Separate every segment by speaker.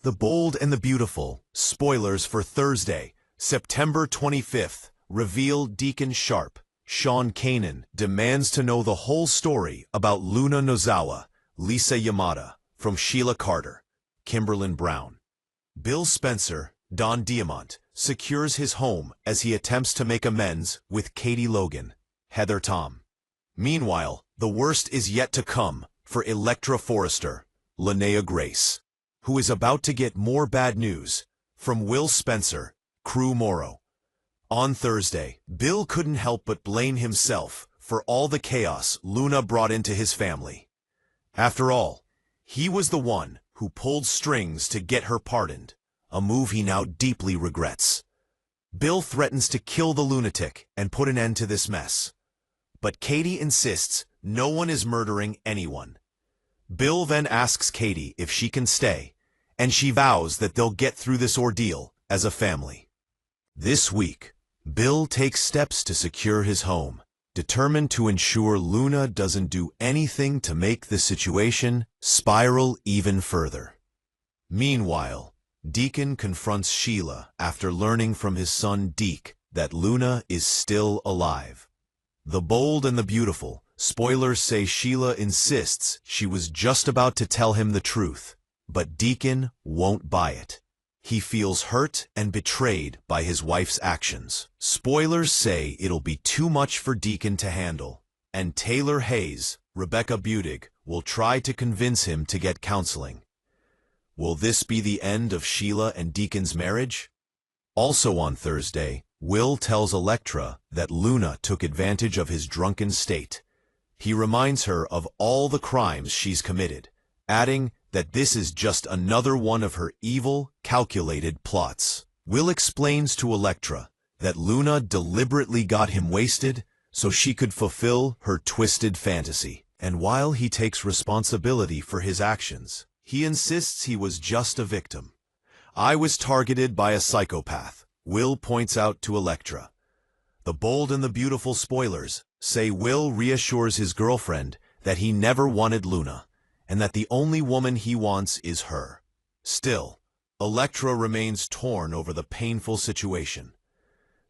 Speaker 1: The Bold and the Beautiful. Spoilers for Thursday, September 25th. Reveal Deacon Sharp. Sean Kanan demands to know the whole story about Luna Nozawa, Lisa Yamada, from Sheila Carter, Kimberlyn Brown. Bill Spencer, Don Diamont, secures his home as he attempts to make amends with Katie Logan, Heather Tom. Meanwhile, the worst is yet to come for Electra Forrester, Linnea Grace, who is about to get more bad news from Will Spencer, Crew Morrow. On Thursday, Bill couldn't help but blame himself for all the chaos Luna brought into his family. After all, he was the one who pulled strings to get her pardoned, a move he now deeply regrets. Bill threatens to kill the lunatic and put an end to this mess. But Katie insists no one is murdering anyone. Bill then asks Katie if she can stay, and she vows that they'll get through this ordeal as a family. This week, Bill takes steps to secure his home, determined to ensure Luna doesn't do anything to make the situation spiral even further. Meanwhile, Deacon confronts Sheila after learning from his son Deke that Luna is still alive. The Bold and the Beautiful. Spoilers say Sheila insists she was just about to tell him the truth, but Deacon won't buy it. He feels hurt and betrayed by his wife's actions. Spoilers say it'll be too much for Deacon to handle, and Taylor Hayes, Rebecca Budig, will try to convince him to get counseling. Will this be the end of Sheila and Deacon's marriage? Also on Thursday, Will tells Electra that Luna took advantage of his drunken state. He reminds her of all the crimes she's committed, adding that this is just another one of her evil, calculated plots. Will explains to Electra that Luna deliberately got him wasted so she could fulfill her twisted fantasy. And while he takes responsibility for his actions, he insists he was just a victim. "I was targeted by a psychopath," Will points out to Electra. The Bold and the Beautiful. Spoilers say Will reassures his girlfriend that he never wanted Luna, and that the only woman he wants is her. Still, Electra remains torn over the painful situation.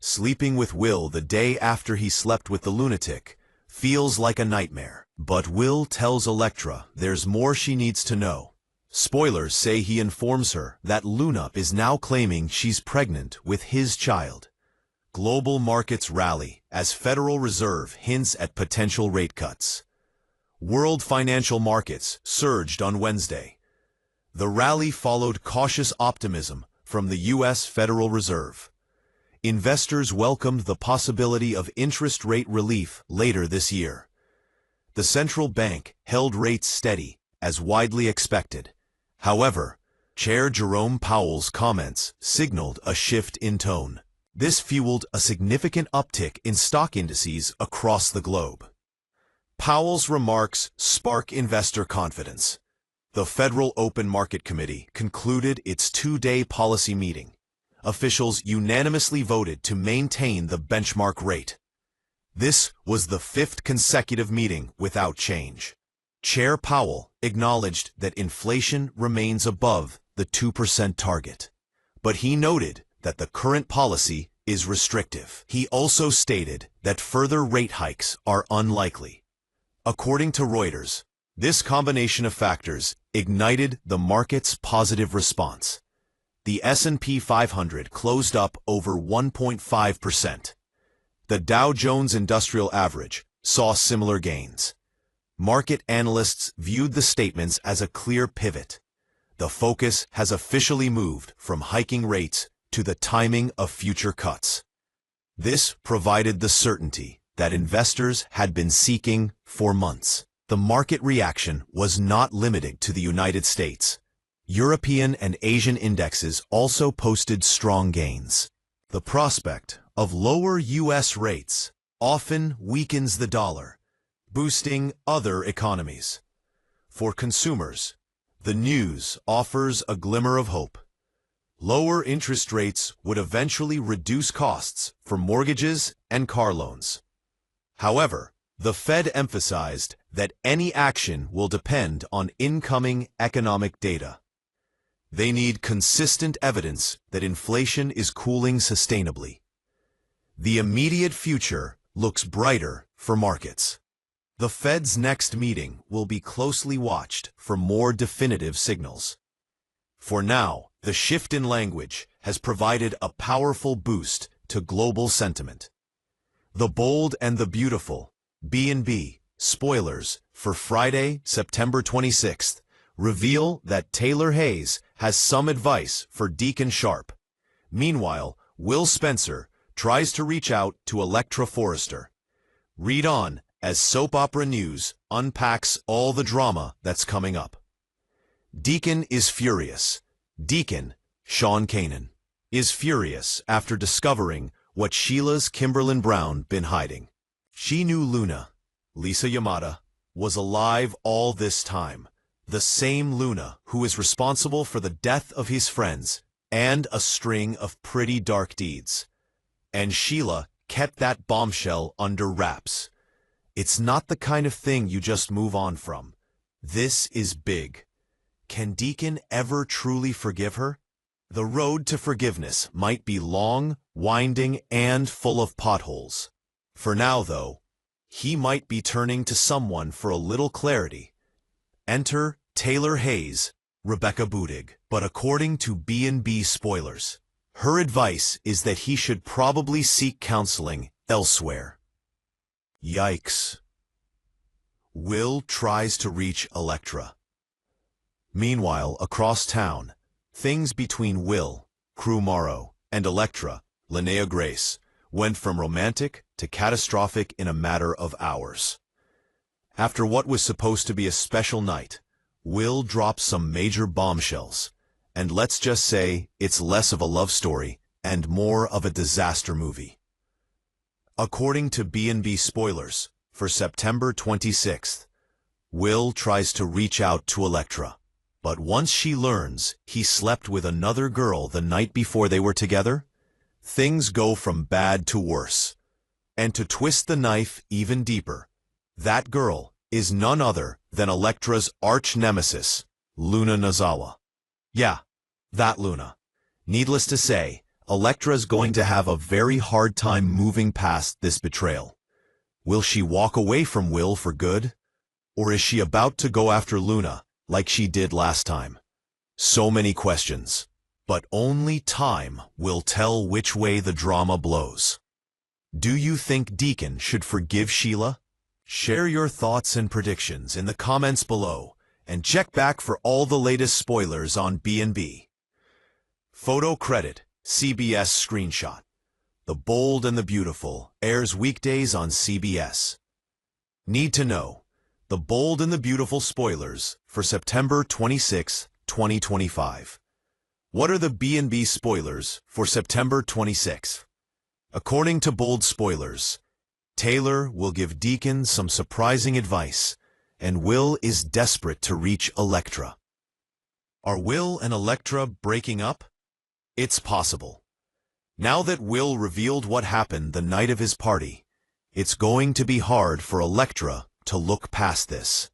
Speaker 1: Sleeping with Will the day after he slept with the lunatic feels like a nightmare, but Will tells Electra there's more she needs to know. Spoilers say he informs her that Luna is now claiming she's pregnant with his child. Global markets rally as Federal Reserve hints at potential rate cuts. World financial markets surged on Wednesday. The rally followed cautious optimism from the U.S. Federal Reserve. Investors welcomed the possibility of interest rate relief later this year. The central bank held rates steady, as widely expected. However, Chair Jerome Powell's comments signaled a shift in tone. This fueled a significant uptick in stock indices across the globe. Powell's remarks spark investor confidence. The Federal Open Market Committee concluded its two-day policy meeting. Officials unanimously voted to maintain the benchmark rate. This was the fifth consecutive meeting without change. Chair Powell acknowledged that inflation remains above the 2% target, but he noted that the current policy is restrictive. He also stated that further rate hikes are unlikely. According to Reuters, this combination of factors ignited the market's positive response. The S&P 500 closed up over 1.5%. The Dow Jones Industrial Average saw similar gains. Market analysts viewed the statements as a clear pivot. The focus has officially moved from hiking rates to the timing of future cuts. This provided the certainty that investors had been seeking for months. The market reaction was not limited to the United States. European and Asian indexes also posted strong gains. The prospect of lower U.S. rates often weakens the dollar, boosting other economies. For consumers, the news offers a glimmer of hope. Lower interest rates would eventually reduce costs for mortgages and car loans. However, the Fed emphasized that any action will depend on incoming economic data. They need consistent evidence that inflation is cooling sustainably. The immediate future looks brighter for markets. The Fed's next meeting will be closely watched for more definitive signals. For now, the shift in language has provided a powerful boost to global sentiment. The Bold and the Beautiful, B&B, spoilers for Friday, September 26th, reveal that Taylor Hayes has some advice for Deacon Sharp. Meanwhile, Will Spencer tries to reach out to Electra Forrester. Read on as Soap Opera News unpacks all the drama that's coming up. Deacon is furious. Deacon, Sean Kanan, is furious after discovering what Sheila's Kimberlyn Brown been hiding. She knew Luna, Lisa Yamada, was alive all this time. The same Luna who is responsible for the death of his friends and a string of pretty dark deeds. And Sheila kept that bombshell under wraps. It's not the kind of thing you just move on from. This is big. Can Deacon ever truly forgive her? The road to forgiveness might be long, winding, and full of potholes. For now, though, he might be turning to someone for a little clarity. Enter Taylor Hayes, Rebecca Budig. But according to B&B spoilers, her advice is that he should probably seek counseling elsewhere. Yikes. Will tries to reach Electra. Meanwhile, across town, things between Will, Crew Morrow, and Electra, Linnea Grace, went from romantic to catastrophic in a matter of hours. After what was supposed to be a special night, Will dropped some major bombshells, and let's just say it's less of a love story and more of a disaster movie. According to B&B spoilers, for September 26th, Will tries to reach out to Electra, but once she learns he slept with another girl the night before they were together, things go from bad to worse. And to twist the knife even deeper, that girl is none other than Electra's arch-nemesis, Luna Nozawa. Yeah, that Luna. Needless to say, Electra's going to have a very hard time moving past this betrayal. Will she walk away from Will for good? Or is she about to go after Luna like she did last time? So many questions. But only time will tell which way the drama blows. Do you think Deacon should forgive Sheila? Share your thoughts and predictions in the comments below, and check back for all the latest spoilers on B&B. Photo credit, CBS screenshot. The Bold and the Beautiful airs weekdays on CBS. Need to know. The Bold and the Beautiful spoilers for September 26, 2025. What are the B&B spoilers for September 26th? According to Bold spoilers, Taylor will give Deacon some surprising advice, and Will is desperate to reach Electra. Are Will and Electra breaking up? It's possible. Now that Will revealed what happened the night of his party, it's going to be hard for Electra to look past this.